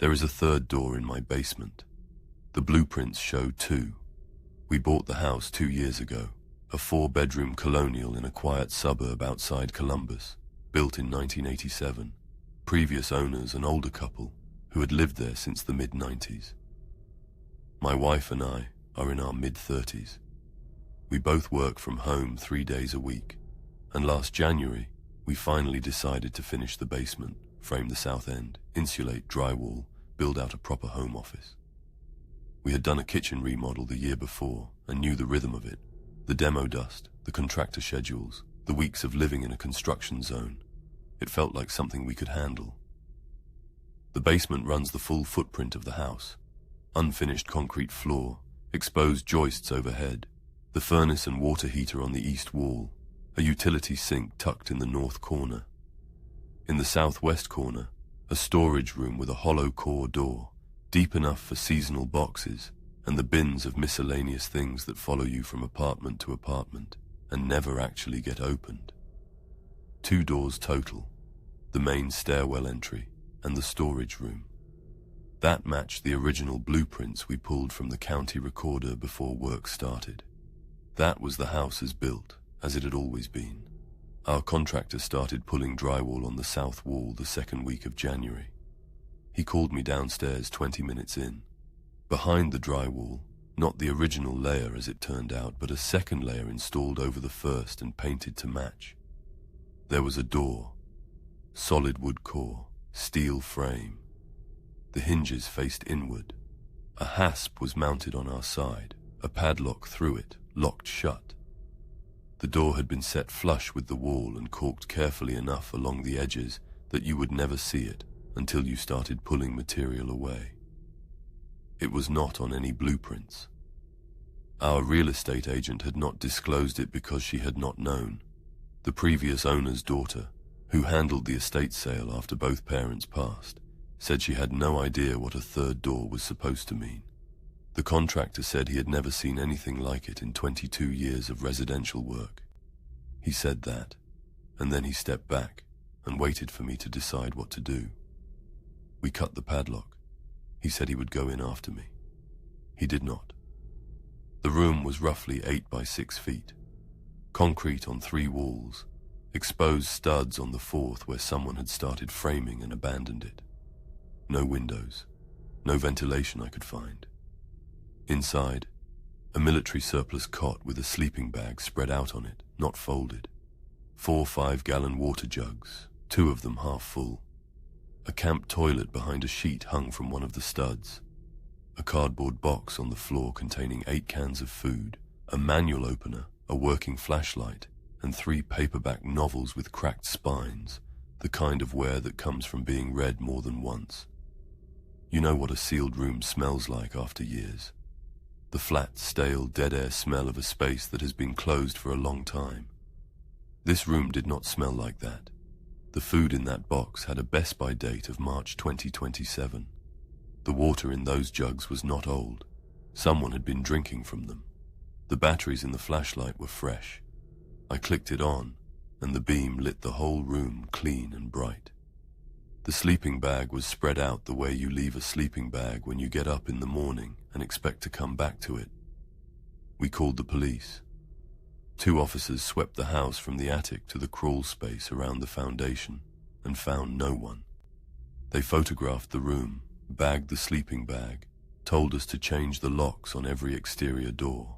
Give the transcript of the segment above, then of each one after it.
There is a third door in my basement. The blueprints show 2. We bought the house 2 years ago, a 4-bedroom colonial in a quiet suburb outside Columbus, built in 1987. Previous owners, an older couple, who had lived there since the mid-90s. My wife and I are in our mid-30s. We both work from home 3 days a week, and last January, we finally decided to finish the basement, frame the south end, insulate, drywall, build out a proper home office. We had done a kitchen remodel the year before and knew the rhythm of it, the demo dust, the contractor schedules, the weeks of living in a construction zone. It felt like something we could handle. The basement runs the full footprint of the house. Unfinished concrete floor, exposed joists overhead, the furnace and water heater on the east wall, a utility sink tucked in the north corner. In the southwest corner, a storage room with a hollow core door, deep enough for seasonal boxes and the bins of miscellaneous things that follow you from apartment to apartment and never actually get opened. 2 doors total, the main stairwell entry and the storage room. That matched the original blueprints we pulled from the county recorder before work started. That was the house as built, as it had always been. Our contractor started pulling drywall on the south wall the second week of January. He called me downstairs 20 minutes in. Behind the drywall, not the original layer as it turned out, but a second layer installed over the first and painted to match. There was a door, solid wood core, steel frame. The hinges faced inward. A hasp was mounted on our side, a padlock through it, locked shut. The door had been set flush with the wall and caulked carefully enough along the edges that you would never see it until you started pulling material away. It was not on any blueprints. Our real estate agent had not disclosed it because she had not known. The previous owner's daughter, who handled the estate sale after both parents passed, said she had no idea what a third door was supposed to mean. The contractor said he had never seen anything like it in 22 years of residential work. He said that, and then he stepped back and waited for me to decide what to do. We cut the padlock. He said he would go in after me. He did not. The room was roughly 8 by 6 feet. Concrete on 3 walls, exposed studs on the 4th where someone had started framing and abandoned it. No windows, no ventilation I could find. Inside, a military surplus cot with a sleeping bag spread out on it, not folded. 4 5-gallon water jugs, 2 of them half full. A camp toilet behind a sheet hung from one of the studs. A cardboard box on the floor containing 8 cans of food, a manual opener, a working flashlight, and 3 paperback novels with cracked spines, the kind of wear that comes from being read more than once. You know what a sealed room smells like after years. The flat, stale, dead-air smell of a space that has been closed for a long time. This room did not smell like that. The food in that box had a best-by date of March 2027. The water in those jugs was not old. Someone had been drinking from them. The batteries in the flashlight were fresh. I clicked it on, and the beam lit the whole room clean and bright. The sleeping bag was spread out the way you leave a sleeping bag when you get up in the morning and expect to come back to it. We called the police. 2 officers swept the house from the attic to the crawl space around the foundation and found no one. They photographed the room, bagged the sleeping bag, told us to change the locks on every exterior door.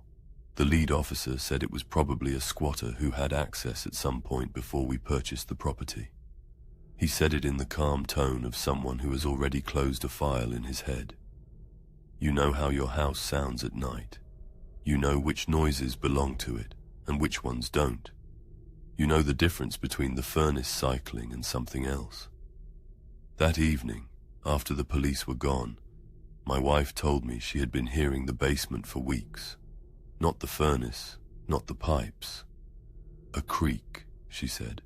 The lead officer said it was probably a squatter who had access at some point before we purchased the property. He said it in the calm tone of someone who has already closed a file in his head. You know how your house sounds at night. You know which noises belong to it and which ones don't. You know the difference between the furnace cycling and something else. That evening, after the police were gone, my wife told me she had been hearing the basement for weeks. Not the furnace, not the pipes. A creak, she said.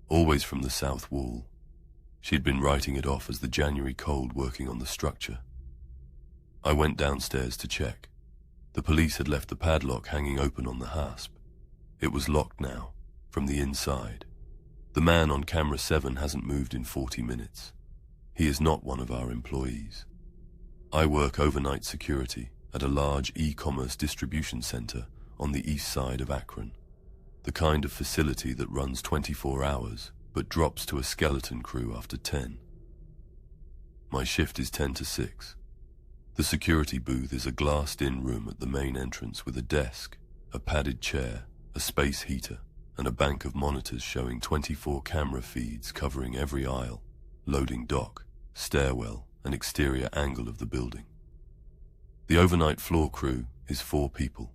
Always from the south wall. She'd been writing it off as the January cold working on the structure. I went downstairs to check. The police had left the padlock hanging open on the hasp. It was locked now, from the inside. The man on camera 7 hasn't moved in 40 minutes. He is not one of our employees. I work overnight security at a large e-commerce distribution center on the east side of Akron, the kind of facility that runs 24 hours but drops to a skeleton crew after 10. My shift is 10 to 6. The security booth is a glassed-in room at the main entrance with a desk, a padded chair, a space heater, and a bank of monitors showing 24 camera feeds covering every aisle, loading dock, stairwell, and exterior angle of the building. The overnight floor crew is 4 people.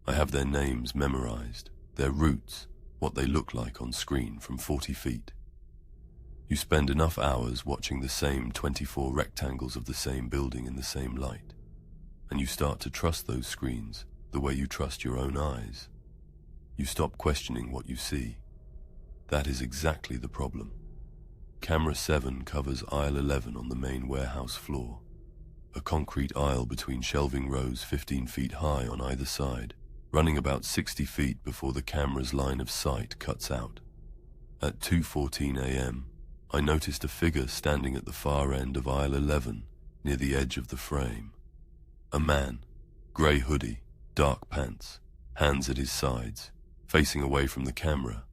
I have their names memorized, their routes, what they look like on screen from 40 feet. You spend enough hours watching the same 24 rectangles of the same building in the same light, and you start to trust those screens the way you trust your own eyes. You stop questioning what you see. That is exactly the problem. Camera 7 covers aisle 11 on the main warehouse floor, a concrete aisle between shelving rows 15 feet high on either side, running about 60 feet before the camera's line of sight cuts out. At 2:14 a.m., I noticed a figure standing at the far end of aisle 11, near the edge of the frame. A man, grey hoodie, dark pants, hands at his sides, facing away from the camera.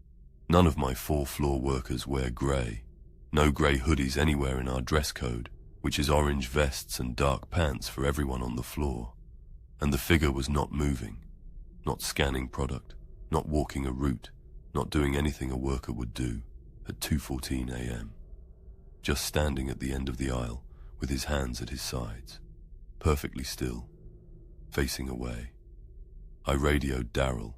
None of my 4-floor workers wear grey. No grey hoodies anywhere in our dress code, which is orange vests and dark pants for everyone on the floor. And the figure was not moving, not scanning product, not walking a route, not doing anything a worker would do at 2:14 a.m. Just standing at the end of the aisle with his hands at his sides, perfectly still, facing away. I radioed Daryl,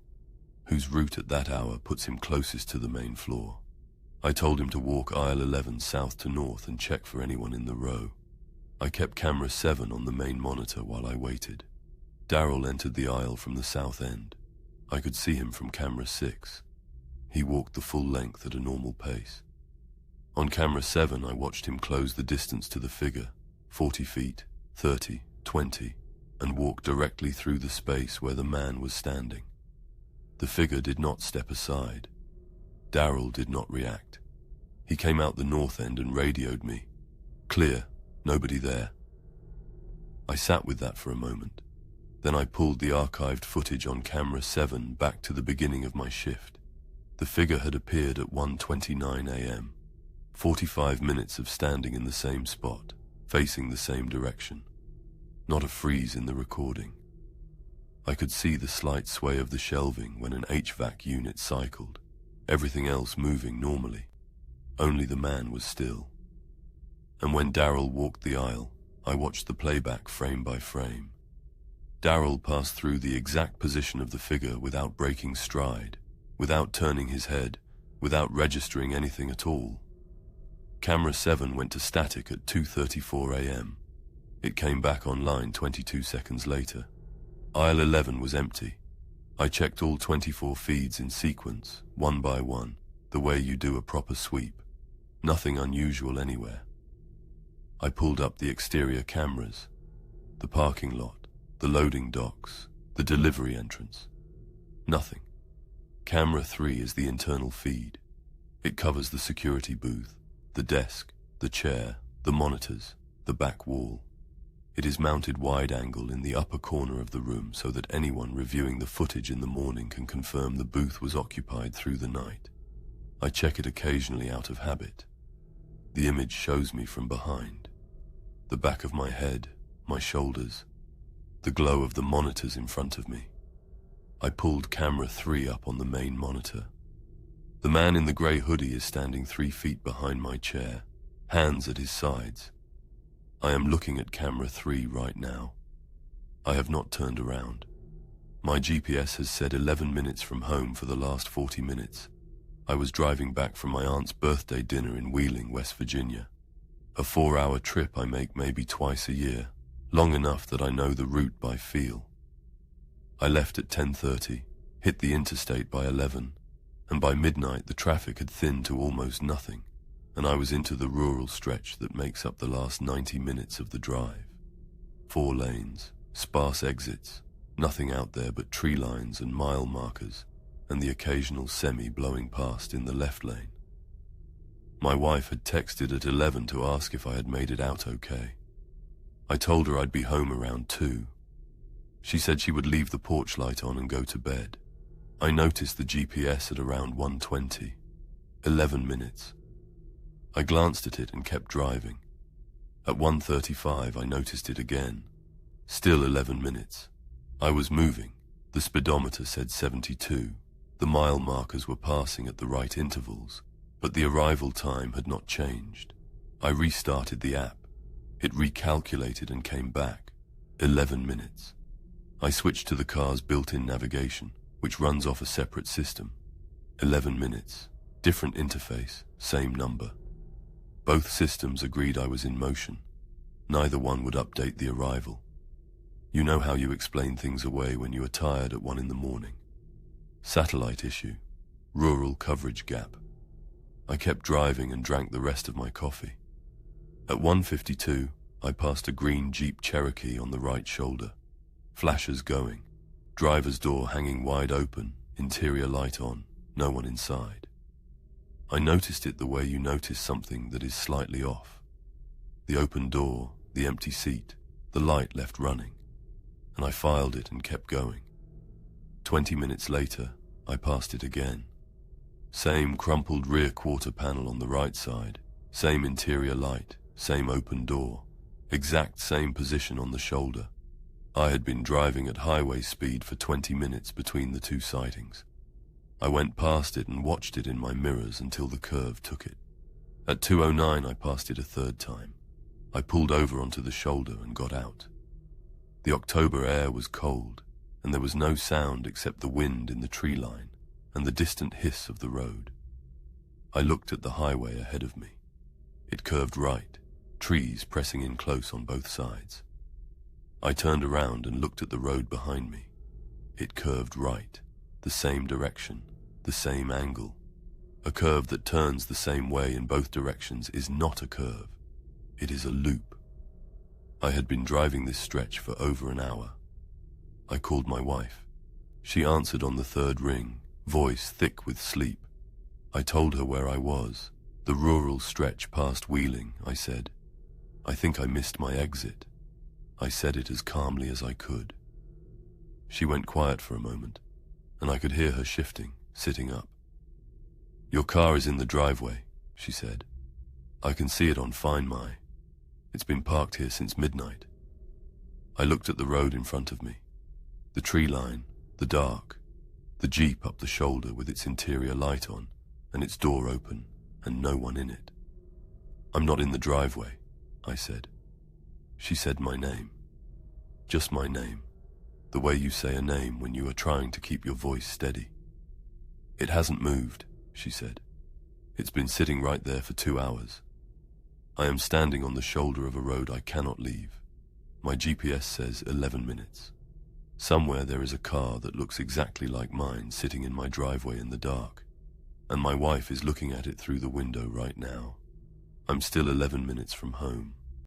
whose route at that hour puts him closest to the main floor. I told him to walk aisle 11 south to north and check for anyone in the row. I kept camera 7 on the main monitor while I waited. Daryl entered the aisle from the south end. I could see him from camera 6. He walked the full length at a normal pace. On camera 7, I watched him close the distance to the figure, 40 feet, 30, 20, and walk directly through the space where the man was standing. The figure did not step aside. Daryl did not react. He came out the north end and radioed me. Clear, nobody there. I sat with that for a moment. Then I pulled the archived footage on camera 7 back to the beginning of my shift. The figure had appeared at 1:29 a.m. 45 minutes of standing in the same spot, facing the same direction. Not a freeze in the recording. I could see the slight sway of the shelving when an HVAC unit cycled, everything else moving normally. Only the man was still. And when Daryl walked the aisle, I watched the playback frame by frame. Daryl passed through the exact position of the figure without breaking stride, without turning his head, without registering anything at all. Camera 7 went to static at 2:34 a.m. It came back online 22 seconds later. Aisle 11 was empty. I checked all 24 feeds in sequence, one by one, the way you do a proper sweep. Nothing unusual anywhere. I pulled up the exterior cameras, the parking lot, the loading docks, the delivery entrance. Nothing. Camera 3 is the internal feed. It covers the security booth, the desk, the chair, the monitors, the back wall. It is mounted wide angle in the upper corner of the room so that anyone reviewing the footage in the morning can confirm the booth was occupied through the night. I check it occasionally out of habit. The image shows me from behind. The back of my head, my shoulders, the glow of the monitors in front of me. I pulled camera 3 up on the main monitor. The man in the grey hoodie is standing 3 feet behind my chair, hands at his sides. I am looking at camera 3 right now. I have not turned around. My GPS has said 11 minutes from home for the last 40 minutes. I was driving back from my aunt's birthday dinner in Wheeling, West Virginia. A 4-hour trip I make maybe twice a year, long enough that I know the route by feel. I left at 10:30, hit the interstate by 11, and by midnight the traffic had thinned to almost nothing, and I was into the rural stretch that makes up the last 90 minutes of the drive. 4 lanes, sparse exits, nothing out there but tree lines and mile markers, and the occasional semi blowing past in the left lane. My wife had texted at 11 to ask if I had made it out okay. I told her I'd be home around 2. She said she would leave the porch light on and go to bed. I noticed the GPS at around 1:20. 11 minutes. I glanced at it and kept driving. At 1:35 I noticed it again. Still 11 minutes. I was moving. The speedometer said 72. The mile markers were passing at the right intervals, but the arrival time had not changed. I restarted the app. It recalculated and came back. 11 minutes. I switched to the car's built-in navigation, which runs off a separate system. 11 minutes. Different interface, same number. Both systems agreed I was in motion. Neither one would update the arrival. You know how you explain things away when you are tired at 1 in the morning. Satellite issue. Rural coverage gap. I kept driving and drank the rest of my coffee. At 1:52, I passed a green Jeep Cherokee on the right shoulder. Flashers going. Driver's door hanging wide open, interior light on, no one inside. I noticed it the way you notice something that is slightly off. The open door, the empty seat, the light left running, and I filed it and kept going. 20 minutes later, I passed it again. Same crumpled rear quarter panel on the right side, same interior light, same open door, exact same position on the shoulder. I had been driving at highway speed for 20 minutes between the two sightings. I went past it and watched it in my mirrors until the curve took it. At 2:09 I passed it a third time. I pulled over onto the shoulder and got out. The October air was cold, and there was no sound except the wind in the tree line and the distant hiss of the road. I looked at the highway ahead of me. It curved right, trees pressing in close on both sides. I turned around and looked at the road behind me. It curved right, the same direction, the same angle. A curve that turns the same way in both directions is not a curve. It is a loop. I had been driving this stretch for over an hour. I called my wife. She answered on the third ring, voice thick with sleep. I told her where I was. The rural stretch past Wheeling, I said. I think I missed my exit. I said it as calmly as I could. She went quiet for a moment, and I could hear her shifting, sitting up. Your car is in the driveway, she said. I can see it on Find My. It's been parked here since midnight. I looked at the road in front of me. The tree line, the dark, the Jeep up the shoulder with its interior light on and its door open and no one in it. I'm not in the driveway, I said. She said my name. Just my name. The way you say a name when you are trying to keep your voice steady. It hasn't moved, she said. It's been sitting right there for 2 hours. I am standing on the shoulder of a road I cannot leave. My GPS says 11 minutes. Somewhere there is a car that looks exactly like mine sitting in my driveway in the dark, and my wife is looking at it through the window right now. I'm still 11 minutes from home.